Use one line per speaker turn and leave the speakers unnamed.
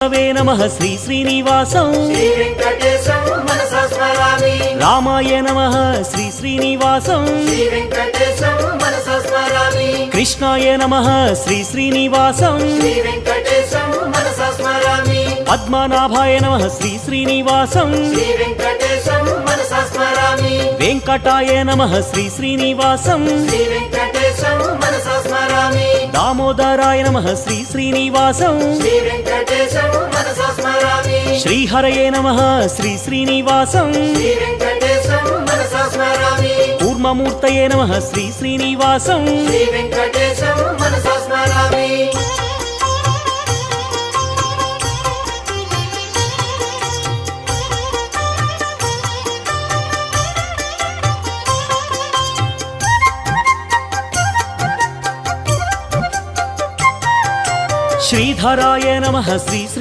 वे नमः श्री श्रीनिवासं
श्री वेंकटेशं मनसा स्मरामि।
रामाय नमः श्री श्रीनिवासं
श्री वेंकटेशं मनसा स्मरामि।
कृष्णाय नमः श्री श्रीनिवासं
श्री वेंकटेशं मनसा स्मरामि।
पद्मनाभाय नमः श्री श्रीनिवासं
श्री वेंकटेशं मनसा स्मरामि।
वेंकटाय नमः श्री श्रीनिवासं
श्री वेंकटेशं मनसा स्मरामि।
दामोदराय नमः श्री श्रीनिवासं
श्री वेंकटेशं मनसा स्मरामि।
श्रीहरये नमः श्री श्रीनिवासं
श्री वेंकटेशं मनसा स्मरामि।
कूर्ममूर्तये नमः श्री श्रीनिवासं
श्री वेंकटेशं मनसा स्मरामि।
श्रीधराय नमः श्री